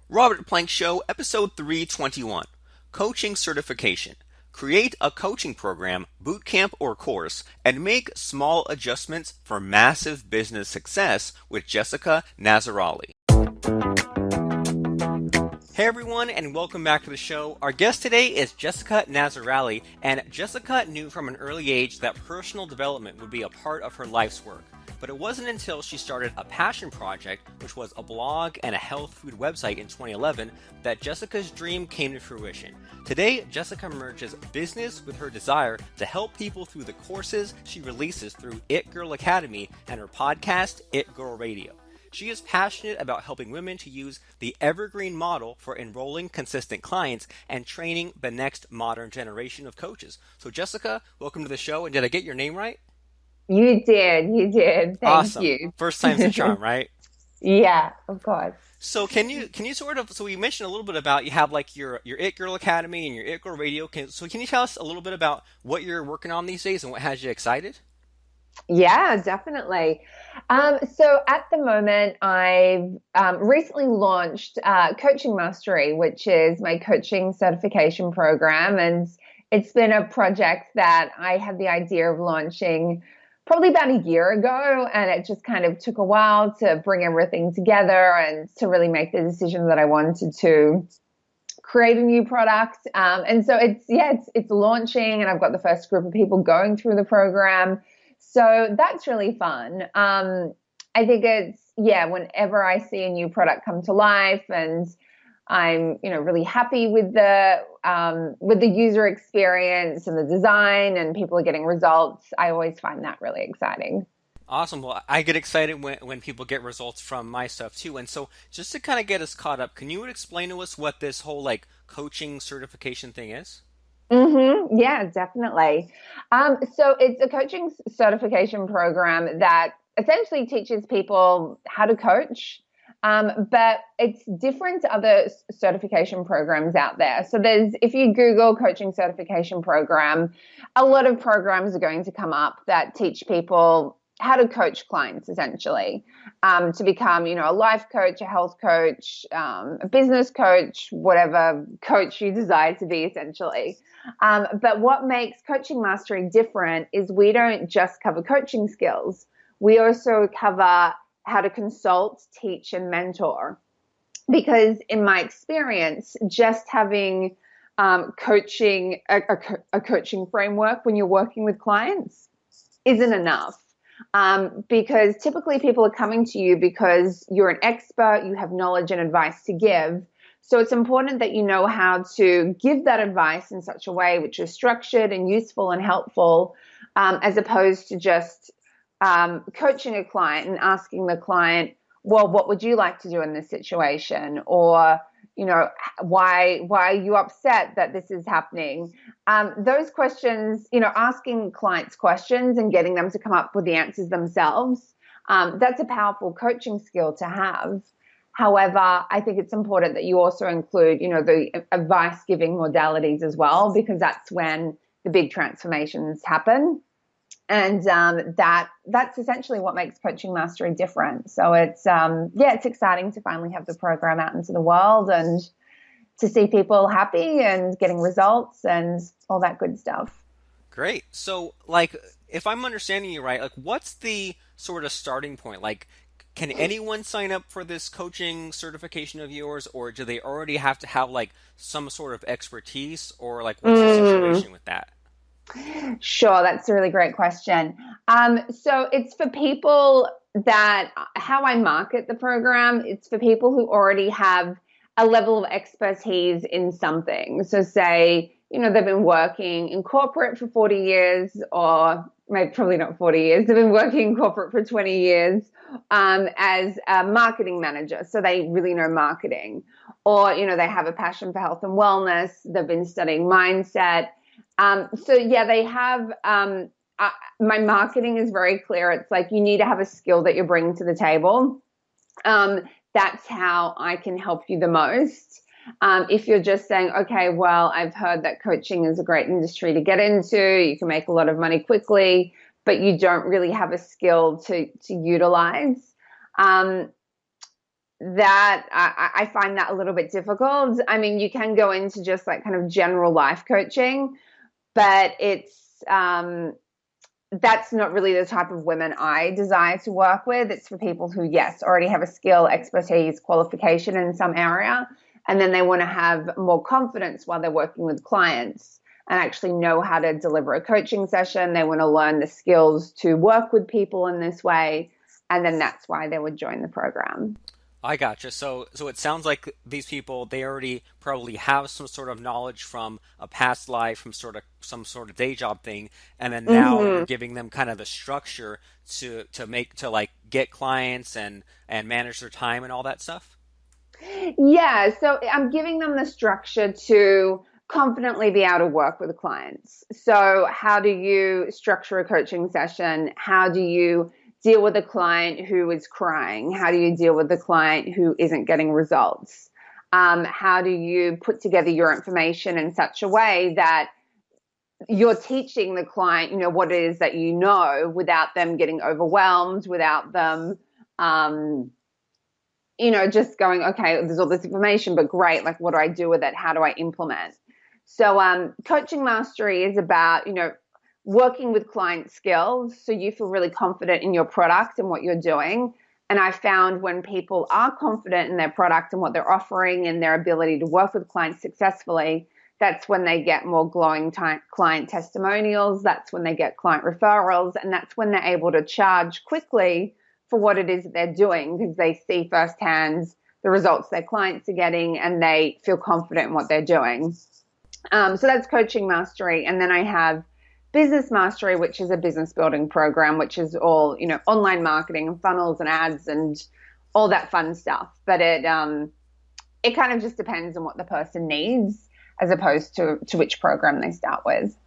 Robert Plank Show, Episode 321 Coaching Certification. Create a coaching program, bootcamp, or course, and make small adjustments for massive business success with Jessica Nazarali. Hey everyone, and welcome back to the show. Our guest today is Jessica Nazarali, and Jessica knew from an early age that personal development would be a part of her life's work. But it wasn't until she started a passion project, which was a blog and a health food website in 2011, that Jessica's dream came to fruition. Today, Jessica merges business with her desire to help people through the courses she releases through It Girl Academy and her podcast, It Girl Radio. She is passionate about helping women to use the evergreen model for enrolling consistent clients and training the next modern generation of coaches. So Jessica, welcome to the show. And did I get your name right? You did. Thank Awesome. you. First time's a charm, right? Yeah, of course. So can you sort of, so you mentioned a little bit about, you have like your It Girl Academy and your It Girl Radio. Can you tell us a little bit about what you're working on these days and what has you excited? Yeah, definitely. So at the moment, I've recently launched Coaching Mastery, which is my coaching certification program. And it's been a project that I had the idea of launching probably about a year ago. And it just kind of took a while to bring everything together and to really make the decision that I wanted to create a new product. And so it's launching, and I've got the first group of people going through the program. So that's really fun. I think whenever I see a new product come to life, and I'm, really happy with the user experience and the design, and people are getting results, I always find that really exciting. Awesome. Well, I get excited when people get results from my stuff too. And so just to kind of get us caught up, can you explain to us what this whole like coaching certification thing is? Yeah, definitely. So it's a coaching certification program that essentially teaches people how to coach, but it's different to other certification programs out there. So if you Google coaching certification program, a lot of programs are going to come up that teach people how to coach clients essentially, to become, a life coach, a health coach, a business coach, whatever coach you desire to be essentially. But what makes Coaching Mastery different is we don't just cover coaching skills. We also cover how to consult, teach, and mentor. Because in my experience, just having coaching a coaching framework when you're working with clients isn't enough. Because typically people are coming to you because you're an expert, you have knowledge and advice to give. So it's important that you know how to give that advice in such a way which is structured and useful and helpful, as opposed to just coaching a client and asking the client, well, what would you like to do in this situation? Or, why are you upset that this is happening? Those questions, asking clients questions and getting them to come up with the answers themselves, that's a powerful coaching skill to have. However, I think it's important that you also include, the advice giving modalities as well, because that's when the big transformations happen. And that's essentially what makes Coaching Mastery different. So it's exciting to finally have the program out into the world and to see people happy and getting results and all that good stuff. Great. So, like, if I'm understanding you right, like, what's the sort of starting point? Like, can anyone sign up for this coaching certification of yours, or do they already have to have like some sort of expertise, or like, what's the situation with that? Sure, that's a really great question. So it's for people that, how I market the program, it's for people who already have a level of expertise in something. So say, they've been working in corporate for 40 years, or maybe probably not 40 years, they've been working in corporate for 20 years, as a marketing manager. So they really know marketing. Or, they have a passion for health and wellness, they've been studying mindset. They have, my marketing is very clear. It's like, you need to have a skill that you're bringing to the table. That's how I can help you the most. If you're just saying, okay, well, I've heard that coaching is a great industry to get into, you can make a lot of money quickly, but you don't really have a skill to utilize. that I find that a little bit difficult. I mean, you can go into just like kind of general life coaching, but that's not really the type of women I desire to work with. It's for people who, yes, already have a skill, expertise, qualification in some area, and then they want to have more confidence while they're working with clients and actually know how to deliver a coaching session. They want to learn the skills to work with people in this way, and then that's why they would join the program. I gotcha. So it sounds like these people they already probably have some sort of knowledge from a past life, from sort of some sort of day job thing, and then now you're Mm-hmm. giving them kind of the structure to make to like get clients and manage their time and all that stuff. Yeah, so I'm giving them the structure to confidently be able to work with clients. So, how do you structure a coaching session? How do you deal with a client who is crying? How do you deal with the client who isn't getting results? How do you put together your information in such a way that you're teaching the client, what it is that you know without them getting overwhelmed, without them um, just going, okay, there's all this information, but great, like what do I do with it? How do I implement? So coaching mastery is about, working with client skills so you feel really confident in your product and what you're doing. And I found when people are confident in their product and what they're offering and their ability to work with clients successfully, that's when they get more glowing client testimonials. That's when they get client referrals. And that's when they're able to charge quickly for what it is that they're doing because they see firsthand the results their clients are getting and they feel confident in what they're doing. So that's coaching mastery. And then I have business mastery, which is a business building program, which is all, online marketing and funnels and ads and all that fun stuff. But it kind of just depends on what the person needs as opposed to which program they start with.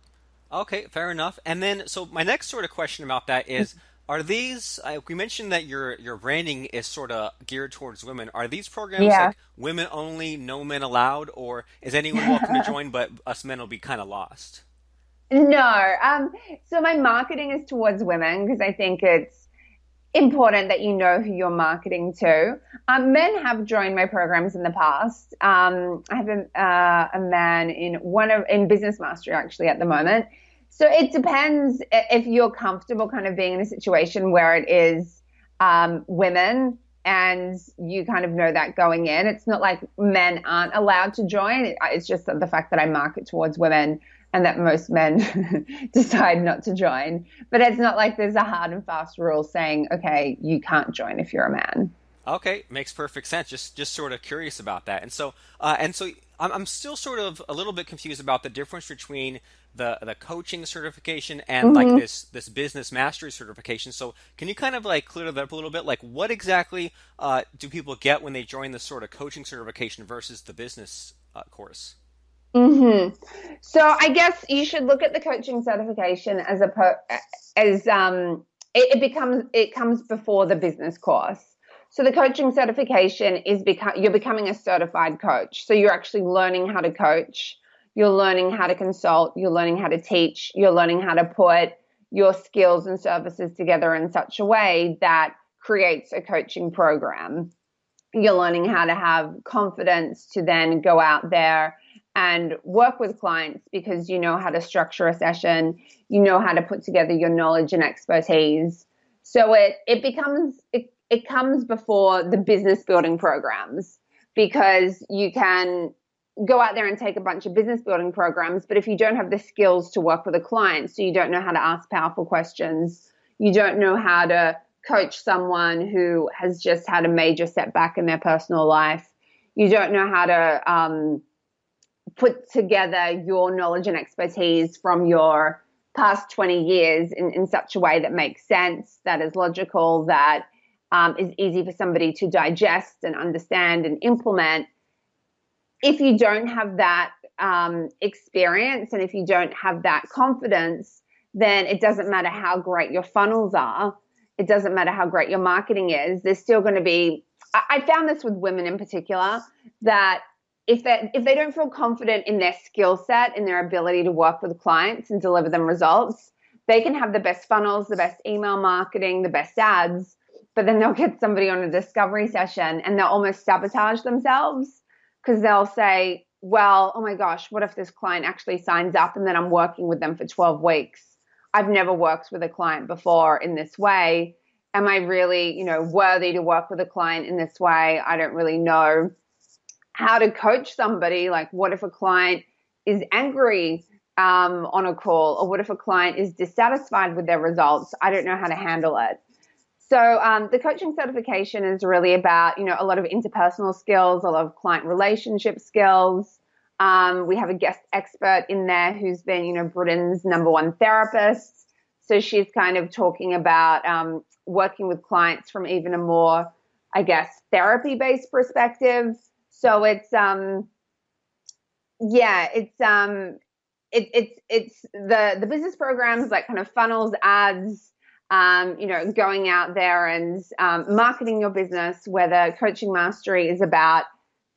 Okay, fair enough. And then, so my next sort of question about that is, are these? We mentioned that your branding is sort of geared towards women. Are these programs Yeah. like women only, no men allowed, or is anyone welcome to join, but us men will be kind of lost? No. So my marketing is towards women because I think it's important that you know who you're marketing to. Men have joined my programs in the past. I have a man in business mastery actually at the moment. So it depends if you're comfortable kind of being in a situation where it is women and you kind of know that going in. It's not like men aren't allowed to join. It's just the fact that I market towards women and that most men decide not to join. But it's not like there's a hard and fast rule saying, okay, you can't join if you're a man. Okay, makes perfect sense. Just sort of curious about that. And so I'm still sort of a little bit confused about the difference between the coaching certification and like Mm-hmm. this business mastery certification. So can you kind of like clear that up a little bit? Like what exactly do people get when they join the sort of coaching certification versus the business course? Mm-hmm. So I guess you should look at the coaching certification as it comes before the business course. So the coaching certification is you're becoming a certified coach. So you're actually learning how to coach, you're learning how to consult, you're learning how to teach, you're learning how to put your skills and services together in such a way that creates a coaching program. You're learning how to have confidence to then go out there and work with clients because you know how to structure a session, you know how to put together your knowledge and expertise. So it comes before the business building programs because you can go out there and take a bunch of business building programs, but if you don't have the skills to work with a client, so you don't know how to ask powerful questions, you don't know how to coach someone who has just had a major setback in their personal life, you don't know how to put together your knowledge and expertise from your past 20 years in such a way that makes sense, that is logical, that is easy for somebody to digest and understand and implement. If you don't have that experience and if you don't have that confidence, then it doesn't matter how great your funnels are. It doesn't matter how great your marketing is. There's still going to be, I found this with women in particular, that if they don't feel confident in their skill set, in their ability to work with clients and deliver them results, they can have the best funnels, the best email marketing, the best ads. but then they'll get somebody on a discovery session and they'll almost sabotage themselves because they'll say, well, oh my gosh, what if this client actually signs up and then I'm working with them for 12 weeks? I've never worked with a client before in this way. Am I really, worthy to work with a client in this way? I don't really know how to coach somebody. Like, what if a client is angry on a call? Or what if a client is dissatisfied with their results? I don't know how to handle it. So the coaching certification is really about, a lot of interpersonal skills, a lot of client relationship skills. We have a guest expert in there who's been, Britain's #1 therapist. So she's kind of talking about working with clients from even a more, I guess, therapy-based perspective. So it's the business programs like kind of funnels, ads, going out there and marketing your business, where the coaching mastery is about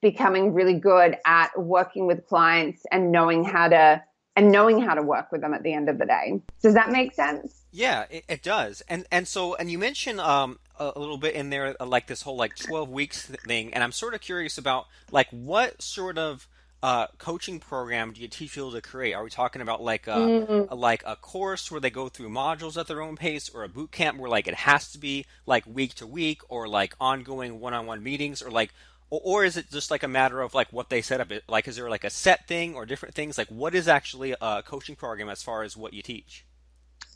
becoming really good at working with clients and knowing how to work with them at the end of the day. Does that make sense? Yeah, it does. And you mentioned a little bit in there like this whole like 12 weeks thing, and I'm sort of curious about like what sort of coaching program do you teach people to create? Are we talking about like a course where they go through modules at their own pace, or a boot camp where like it has to be like week to week, or like ongoing one-on-one meetings, or like or is it just like a matter of like what they set up? Like, is there like a set thing or different things? Like, what is actually a coaching program as far as what you teach?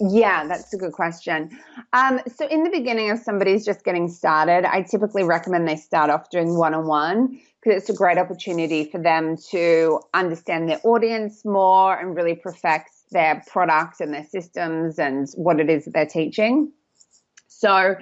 Yeah, that's a good question. So in the beginning, if somebody's just getting started, I typically recommend they start off doing one-on-one because it's a great opportunity for them to understand their audience more and really perfect their product and their systems and what it is that they're teaching. So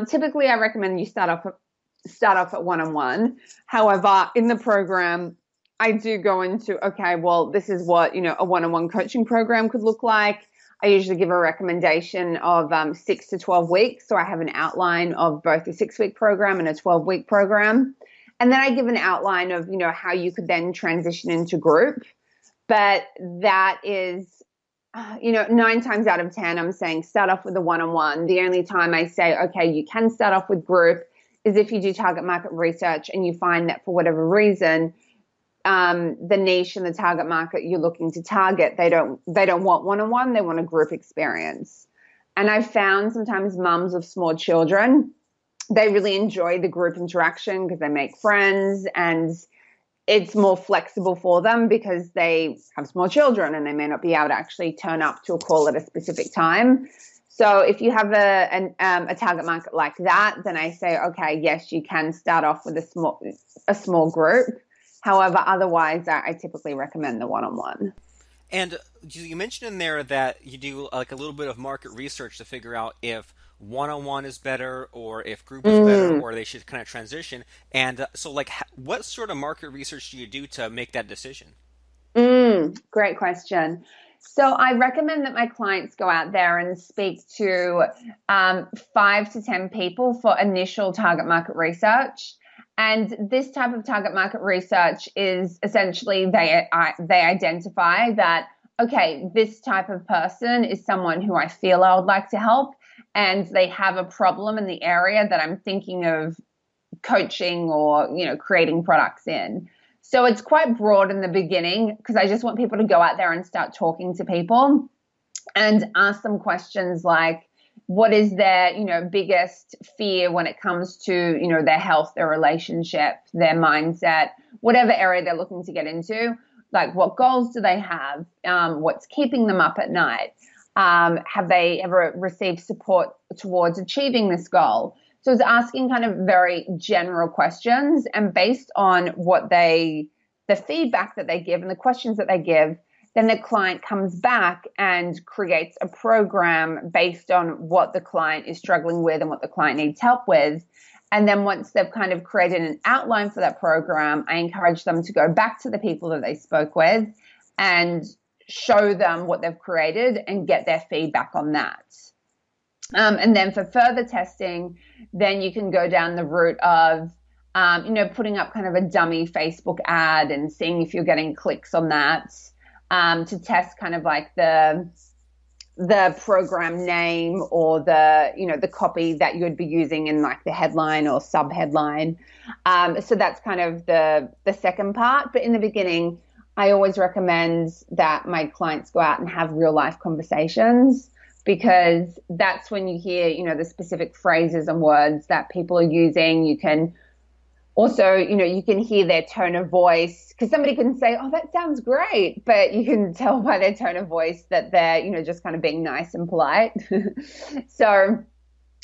typically I recommend you start off at one-on-one. However, in the program, I do go into, okay, well, this is what, a one-on-one coaching program could look like. I usually give a recommendation of 6 to 12 weeks. So I have an outline of both a 6-week program and a 12-week program. And then I give an outline of, how you could then transition into group. But that is, 9 times out of 10, I'm saying start off with a one-on-one. The only time I say, okay, you can start off with group is if you do target market research and you find that for whatever reason, the niche and the target market you're looking to target, they don't want one-on-one, they want a group experience. And I've found sometimes mums of small children, they really enjoy the group interaction because they make friends and it's more flexible for them because they have small children and they may not be able to actually turn up to a call at a specific time. So if you have a target market like that, then I say, okay, yes, you can start off with a small group. However, otherwise, I typically recommend the one-on-one. And you mentioned in there that you do like a little bit of market research to figure out if one-on-one is better or if group is better or they should kind of transition. And so like what sort of market research do you do to make that decision? Great question. So I recommend that my clients go out there and speak to 5 to 10 people for initial target market research. And this type of target market research is essentially they identify that, okay, this type of person is someone who I feel I would like to help, and they have a problem in the area that I'm thinking of coaching or, creating products in. So it's quite broad in the beginning because I just want people to go out there and start talking to people and ask them questions like, what is their, biggest fear when it comes to, their health, their relationship, their mindset, whatever area they're looking to get into? Like, what goals do they have? What's keeping them up at night? Have they ever received support towards achieving this goal? So it's asking kind of very general questions, and based on the feedback that they give and the questions that they give, then the client comes back and creates a program based on what the client is struggling with and what the client needs help with. And then once they've kind of created an outline for that program, I encourage them to go back to the people that they spoke with and show them what they've created and get their feedback on that. And then for further testing, then you can go down the route of, putting up kind of a dummy Facebook ad and seeing if you're getting clicks on that, to test kind of like the the program name or the, the copy that you'd be using in like the headline or sub headline. So that's kind of the second part. But in the beginning, I always recommend that my clients go out and have real life conversations, because that's when you hear, the specific phrases and words that people are using. You can also, you can hear their tone of voice, because somebody can say, oh, that sounds great, but you can tell by their tone of voice that they're, just kind of being nice and polite. So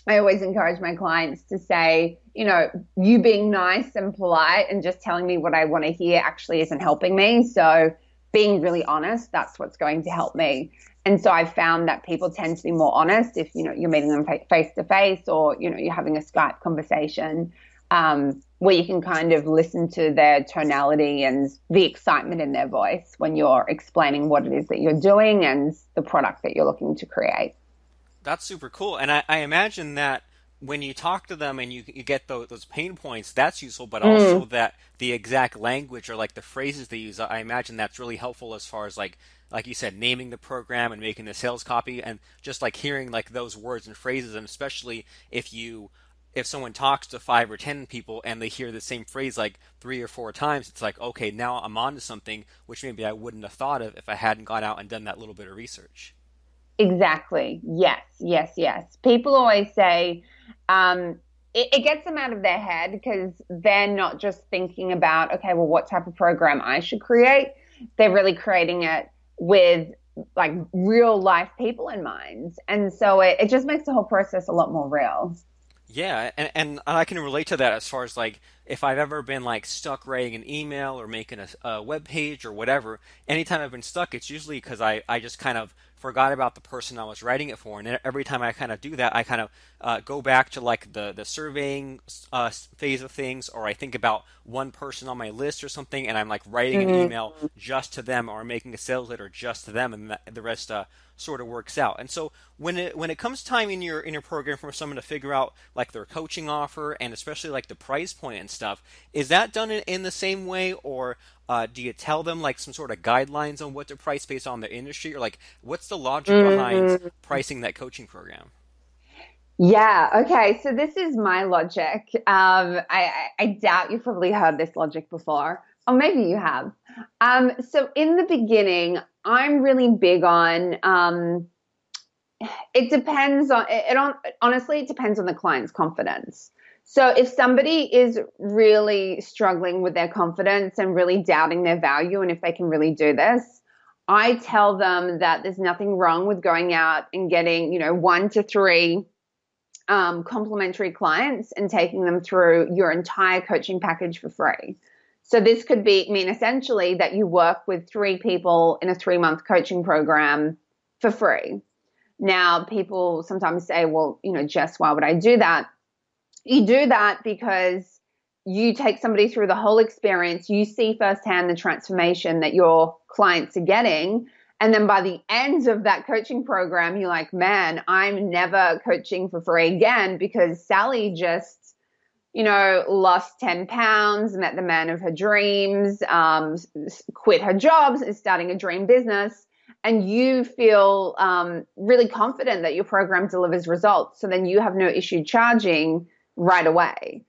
I always encourage my clients to say, you being nice and polite and just telling me what I want to hear actually isn't helping me. So being really honest, that's what's going to help me. And so I've found that people tend to be more honest if, you're meeting them face to face, or, you're having a Skype conversation, where you can kind of listen to their tonality and the excitement in their voice when you're explaining what it is that you're doing and the product that you're looking to create. That's super cool. And I imagine that when you talk to them and you get those pain points, that's useful, but also Mm. that the exact language or like the phrases they use, I imagine that's really helpful as far as like you said, naming the program and making the sales copy and just like hearing like those words and phrases. And especially if someone talks to 5 or 10 people and they hear the same phrase like 3 or 4 times, it's like, okay, now I'm on to something, which maybe I wouldn't have thought of if I hadn't gone out and done that little bit of research. Exactly. Yes, yes, yes. People always say, it gets them out of their head, because they're not just thinking about, okay, well, what type of program I should create. They're really creating it with like real life people in mind. And so it just makes the whole process a lot more real. Yeah, and I can relate to that as far as like if I've ever been like stuck writing an email or making a web page or whatever, anytime I've been stuck, it's usually because I just kind of forgot about the person I was writing it for. And every time I kind of do that, I kind of go back to like the surveying phase of things, or I think about one person on my list or something, and I'm like writing an email Mm. just to them or making a sales letter just to them, and the rest sort of works out. And so when it comes time in your program for someone to figure out like their coaching offer and especially like the price point and stuff, is that done in the same way, or do you tell them like some sort of guidelines on what to price based on the industry, or like what's the logic behind Mm. pricing that coaching program? Yeah. Okay. So this is my logic. I doubt you've probably heard this logic before, or maybe you have. So in the beginning, I'm really big on. It depends on it. Honestly, it depends on the client's confidence. So if somebody is really struggling with their confidence and really doubting their value, and if they can really do this, I tell them that there's nothing wrong with going out and getting, 1 to 3 complimentary clients and taking them through your entire coaching package for free. So this could mean essentially that you work with 3 people in a 3 month coaching program for free. Now, people sometimes say, well, Jess, why would I do that? You do that because you take somebody through the whole experience. You see firsthand the transformation that your clients are getting. And then by the end of that coaching program, you're like, man, I'm never coaching for free again, because Sally just, lost 10 pounds, met the man of her dreams, quit her jobs, is starting a dream business. And you feel really confident that your program delivers results. So then you have no issue charging right away.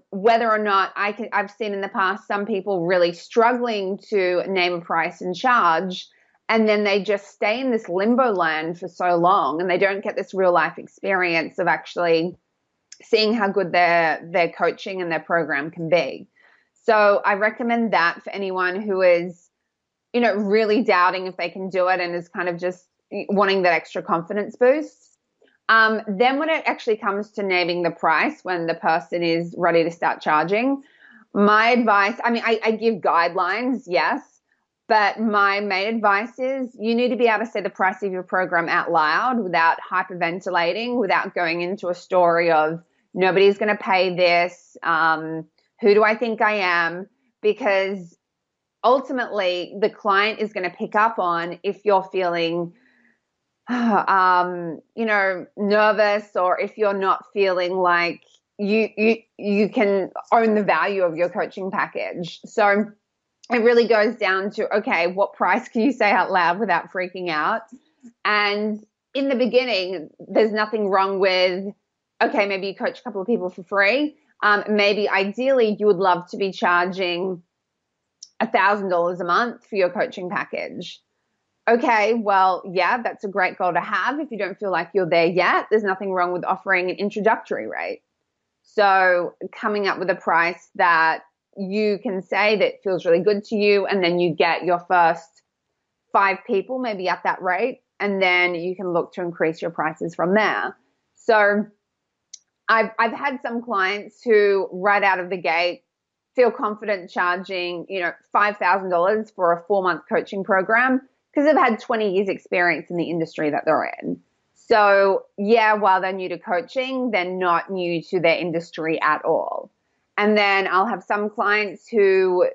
Whether or not I've seen in the past some people really struggling to name a price and charge, and then they just stay in this limbo land for so long, and they don't get this real life experience of actually seeing how good their coaching and their program can be. So I recommend that for anyone who is, really doubting if they can do it and is kind of just wanting that extra confidence boost. Then when it actually comes to naming the price, when the person is ready to start charging, my advice, I mean, I give guidelines, yes, but my main advice is you need to be able to say the price of your program out loud without hyperventilating, without going into a story of nobody's going to pay this. Who do I think I am? Because ultimately the client is going to pick up on if you're feeling nervous, or if you're not feeling like you can own the value of your coaching package. So it really goes down to, okay, what price can you say out loud without freaking out? And in the beginning, there's nothing wrong with, okay, maybe you coach a couple of people for free. Maybe ideally you would love to be charging $1,000 a month for your coaching package. Okay, well, yeah, that's a great goal to have. If you don't feel like you're there yet, there's nothing wrong with offering an introductory rate. So coming up with a price that you can say that feels really good to you, and then you get your first 5 people maybe at that rate, and then you can look to increase your prices from there. So I've had some clients who right out of the gate feel confident charging, $5,000 for a 4-month coaching program because they've had 20 years experience in the industry that they're in. So yeah, while they're new to coaching, they're not new to their industry at all. And then I'll have some clients who,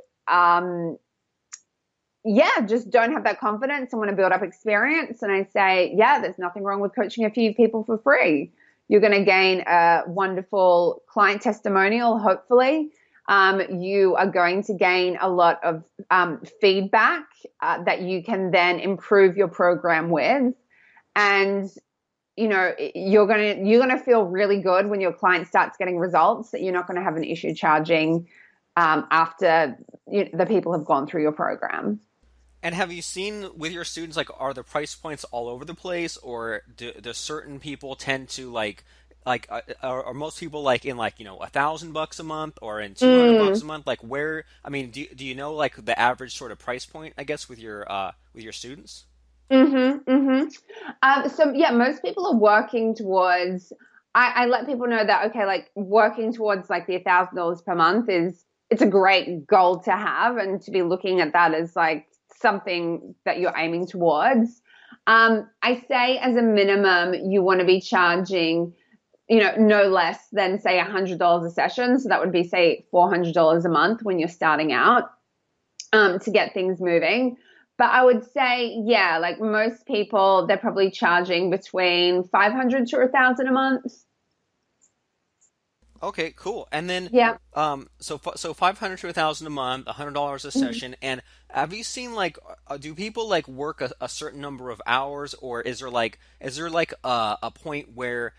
just don't have that confidence and want to build up experience. And I say, yeah, there's nothing wrong with coaching a few people for free. You're going to gain a wonderful client testimonial, hopefully. You are going to gain a lot of feedback that you can then improve your program with. And you're gonna feel really good when your client starts getting results, that you're not going to have an issue charging after the people have gone through your program. And have you seen with your students, like, are the price points all over the place, or do certain people tend to are most people like in like $1,000 a month or in $200 a month? Like, where? I mean, do you know like the average sort of price point, I guess, with your students? So yeah, most people are working towards. I let people know that, okay, like working towards like the $1,000 per month it's a great goal to have, and to be looking at that as like something that you're aiming towards. I say as a minimum, you want to be charging, no less than say $100 a session. So that would be say $400 a month when you're starting out, to get things moving. But I would say, yeah, like most people, they're probably charging between 500 to 1,000 a month. Okay, cool. And then, Yeah. so 500 to 1,000 a month, $100 a Mhm. session. And have you seen like, do people like work a certain number of hours, or is there like a point where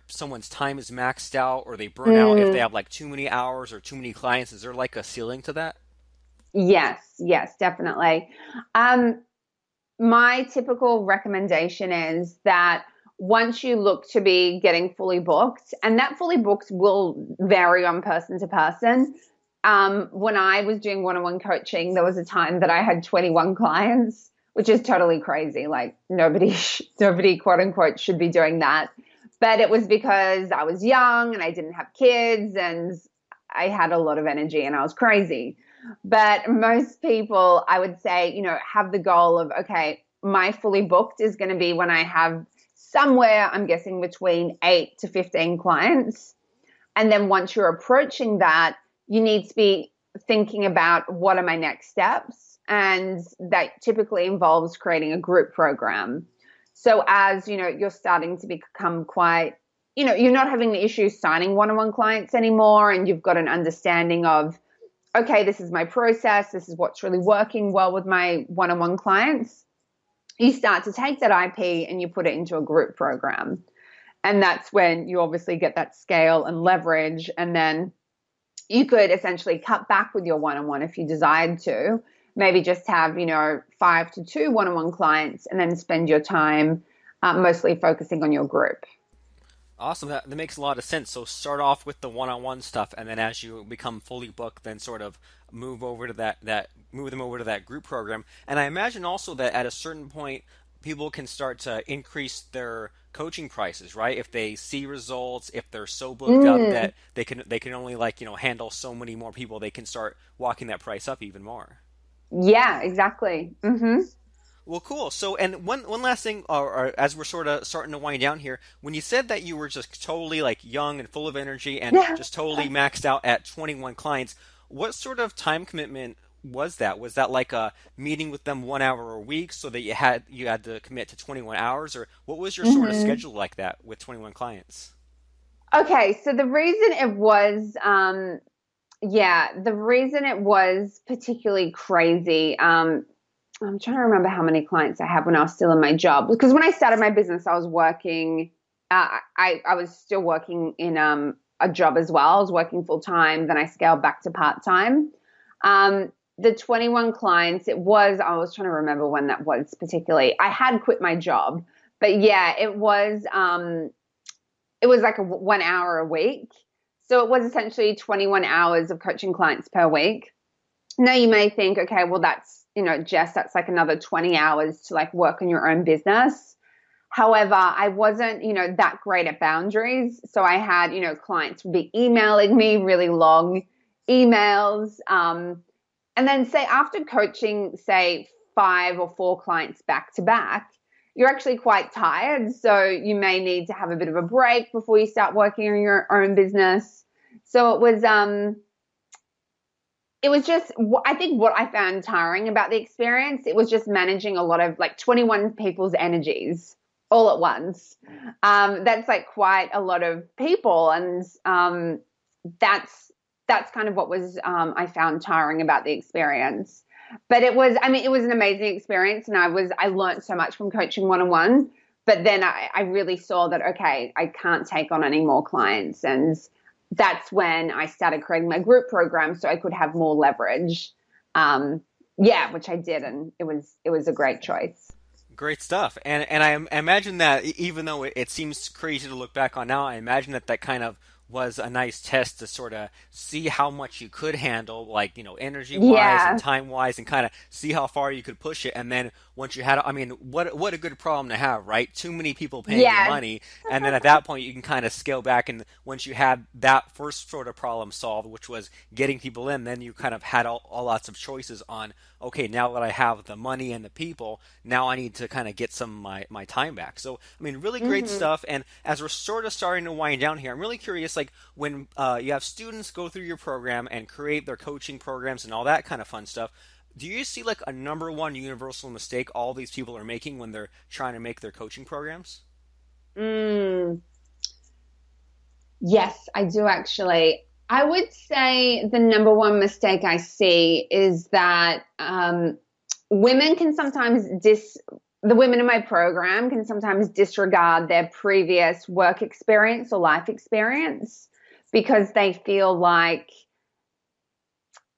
someone's time is maxed out, or they burn out if they Mm, have like too many hours or too many clients? Is there like a ceiling to that? yes, yes, definitely. Um, my typical recommendation is that once you look to be getting fully booked, and that fully booked will vary on person to person. When I was doing one-on-one coaching, there was a time that I had 21 clients, which is totally crazy. Like nobody quote unquote should be doing that. But it was because I was young and I didn't have kids and I had a lot of energy and I was crazy. But most people, I would say, have the goal of, okay, my fully booked is going to be when I have somewhere, I'm guessing, between 8 to 15 clients. And then once you're approaching that, you need to be thinking about what are my next steps. And that typically involves creating a group program. So as you're starting to become quite, you're not having the issue signing one-on-one clients anymore, and you've got an understanding of, okay, this is my process, this is what's really working well with my one-on-one clients. You start to take that IP and you put it into a group program. And that's when you obviously get that scale and leverage. And then you could essentially cut back with your one-on-one if you desired to. Maybe just have, 5 to 2 one-on-one clients, and then spend your time mostly focusing on your group. Awesome. That makes a lot of sense. So start off with the one-on-one stuff, and then as you become fully booked, then sort of move them over to that group program. And I imagine also that at a certain point, people can start to increase their coaching prices, right? If they see results, if they're so booked up Mm, that they can only like handle so many more people, they can start walking that price up even more. yeah, exactly. Well, cool. So, and one last thing, or as we're sort of starting to wind down here, when you said that you were just totally like young and full of energy and Yeah. just totally maxed out at 21 clients, what sort of time commitment was that? Was that like a meeting with them 1 hour a week so that you had to commit to 21 hours, or what was your sort of hmm schedule like that with 21 clients? Okay, so the reason it was, the reason it was particularly crazy, I'm trying to remember how many clients I had when I was still in my job. Because when I started my business, I was working, I was still working in a job as well. I was working full time. Then I scaled back to part time. The 21 clients, I was trying to remember when that was particularly. I had quit my job, but yeah, it was like 1 hour a week. So it was essentially 21 hours of coaching clients per week. Now you may think, okay, well, Jess, that's like another 20 hours to like work on your own business. However, I wasn't, that great at boundaries. So I had, clients would be emailing me really long emails. And then say after coaching, say 5 or 4 clients back to back, you're actually quite tired. So you may need to have a bit of a break before you start working on your own business. So it was just, I think what I found tiring about the experience, it was just managing a lot of like 21 people's energies all at once. That's like quite a lot of people. And that's kind of what was, I found tiring about the experience. But it was an amazing experience. And I learned so much from coaching one-on-one. But then I really saw that, okay, I can't take on any more clients. And that's when I started creating my group program so I could have more leverage. Yeah, which I did, and it was a great choice. Great stuff. And I imagine that even though it seems crazy to look back on now, I imagine that that kind of was a nice test to sort of see how much you could handle, like, energy wise and Yeah, time wise, and kind of see how far you could push it. And then once you had, I mean, what a good problem to have, right? Too many people paying you yeah, money. And then at that point, you can kind of scale back. And once you had that first sort of problem solved, which was getting people in, then you kind of had all lots of choices on, okay, now that I have the money and the people, now I need to kind of get some of my time back. So, I mean, really great hmm stuff. And as we're sort of starting to wind down here, I'm really curious, like when you have students go through your program and create their coaching programs and all that kind of fun stuff, do you see like a number one universal mistake all these people are making when they're trying to make their coaching programs? mm, yes, I do actually. I would say the number one mistake I see is that women can sometimes the women in my program can sometimes disregard their previous work experience or life experience because they feel like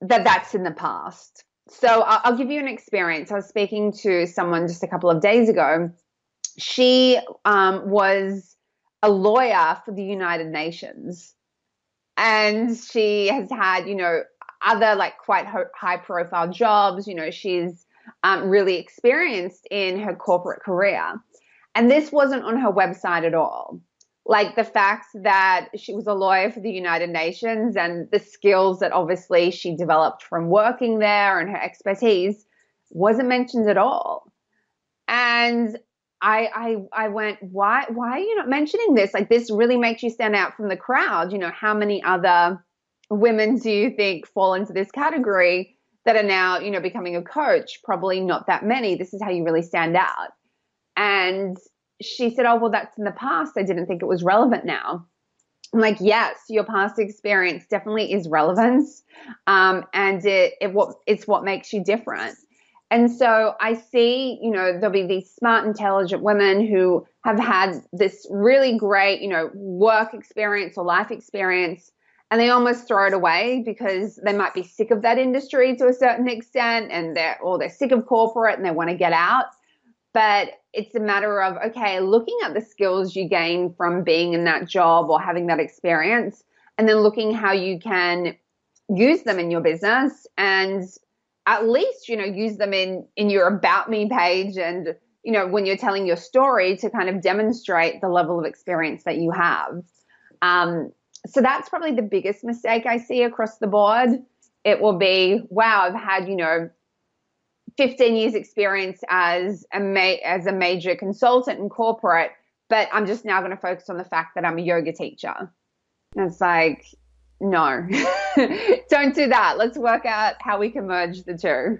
that's in the past. So I'll give you an experience. I was speaking to someone just a couple of days ago. She was a lawyer for the United Nations, and she has had, other like quite high profile jobs. She's really experienced in her corporate career. And this wasn't on her website at all. Like the fact that she was a lawyer for the United Nations and the skills that obviously she developed from working there and her expertise wasn't mentioned at all. And I went, why are you not mentioning this? Like this really makes you stand out from the crowd. How many other women do you think fall into this category that are now, becoming a coach? Probably not that many. This is how you really stand out. And she said, oh, well, that's in the past. I didn't think it was relevant now. I'm like, yes, your past experience definitely is relevant. And it's what makes you different. And so I see, there'll be these smart, intelligent women who have had this really great, work experience or life experience, and they almost throw it away because they might be sick of that industry to a certain extent, and they're sick of corporate and they want to get out. But it's a matter of, okay, looking at the skills you gain from being in that job or having that experience, and then looking how you can use them in your business and at least, use them in your about me page and, when you're telling your story to kind of demonstrate the level of experience that you have. So that's probably the biggest mistake I see across the board. It will be, wow, I've had, 15 years experience as a major consultant in corporate, but I'm just now going to focus on the fact that I'm a yoga teacher. And it's like, no, don't do that. Let's work out how we can merge the two.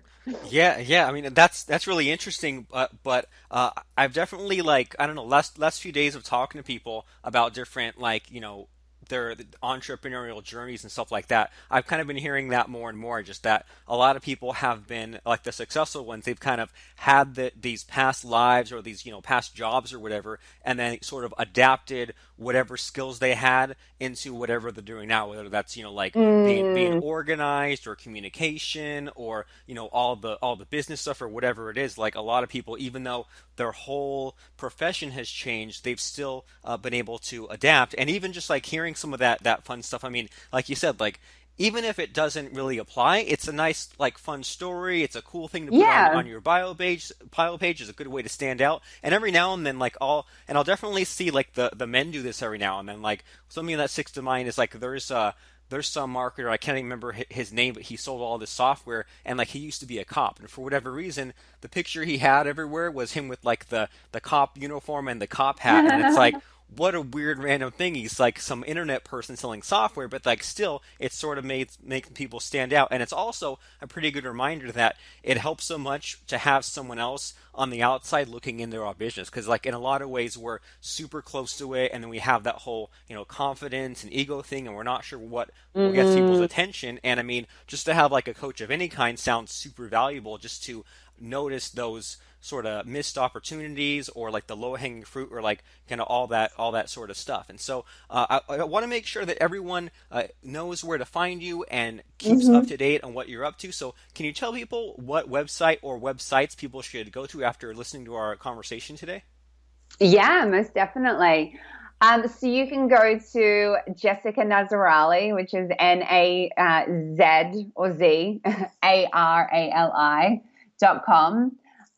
Yeah, yeah. I mean, that's really interesting. But I've definitely, like, I don't know, last few days of talking to people about different, like, their entrepreneurial journeys and stuff like that, I've kind of been hearing that more and more, just that a lot of people have been like the successful ones. They've kind of had these past lives or these, past jobs or whatever, and then sort of adapted whatever skills they had into whatever they're doing now, whether that's, like being organized or communication or, all the business stuff or whatever it is. Like a lot of people, even though their whole profession has changed, they've still been able to adapt. And even just like hearing some of that fun stuff, I mean, like you said, like even if it doesn't really apply, it's a nice, like, fun story. It's a cool thing to put on your bio page. Is a good way to stand out. And every now and then, like, I'll definitely see, like, the men do this every now and then. Like, something that sticks to mind is, like, there's some marketer, I can't even remember his name, but he sold all this software, and, like, he used to be a cop. And for whatever reason, the picture he had everywhere was him with, like, the cop uniform and the cop hat. And it's like, what a weird random thing. He's like some internet person selling software, but like still it's sort of making people stand out. And it's also a pretty good reminder that it helps so much to have someone else on the outside looking into our business, because like in a lot of ways we're super close to it, and then we have that whole confidence and ego thing, and we're not sure what gets people's attention. And I mean, just to have like a coach of any kind sounds super valuable, just to notice those sort of missed opportunities or like the low-hanging fruit or like kind of all that sort of stuff. And so I want to make sure that everyone knows where to find you and keeps up to date on what you're up to. So can you tell people what website or websites people should go to after listening to our conversation today? Yeah, most definitely. So you can go to Jessica Nazarali, which is NAZ or Z ARALI.com.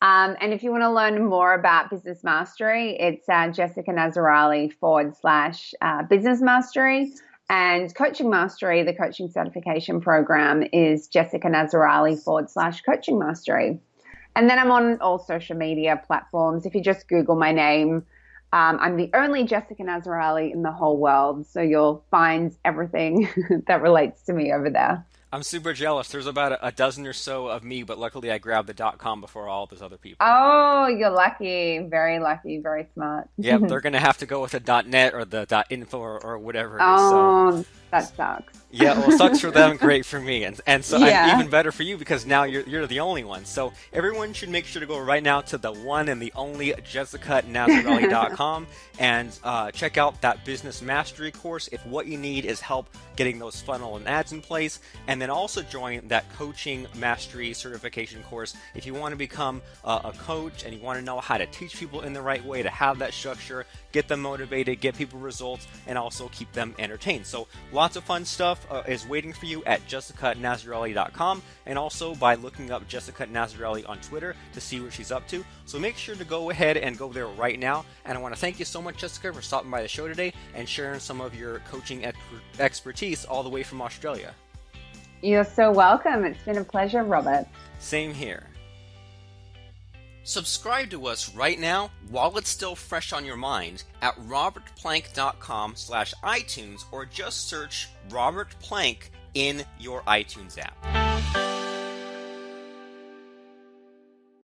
And if you want to learn more about business mastery, it's Jessica Nazarali / business mastery. And coaching mastery, the coaching certification program, is Jessica Nazarali / coaching mastery. And then I'm on all social media platforms. If you just Google my name, I'm the only Jessica Nazarali in the whole world. So you'll find everything that relates to me over there. I'm super jealous. There's about a dozen or so of me, but luckily I grabbed the .com before all those other people. Oh, you're lucky. Very lucky. Very smart. Yep, they're going to have to go with the .net or the .info or whatever it is. Oh, so. That sucks. Yeah, well, it sucks for them, great for me. And so I'm even better for you, because now you're the only one. So everyone should make sure to go right now to the one and the only JessicaNazarali.com and check out that business mastery course if what you need is help getting those funnel and ads in place. And then also join that coaching mastery certification course if you want to become a coach and you want to know how to teach people in the right way, to have that structure, get them motivated, get people results, and also keep them entertained. So lots of fun stuff is waiting for you at JessicaNazarali.com, and also by looking up Jessica Nazarali on Twitter to see what she's up to. So make sure to go ahead and go there right now. And I want to thank you so much, Jessica, for stopping by the show today and sharing some of your coaching expertise all the way from Australia. You're so welcome. It's been a pleasure, Robert. Same here. Subscribe to us right now while it's still fresh on your mind at robertplank.com/iTunes, or just search Robert Plank in your iTunes app.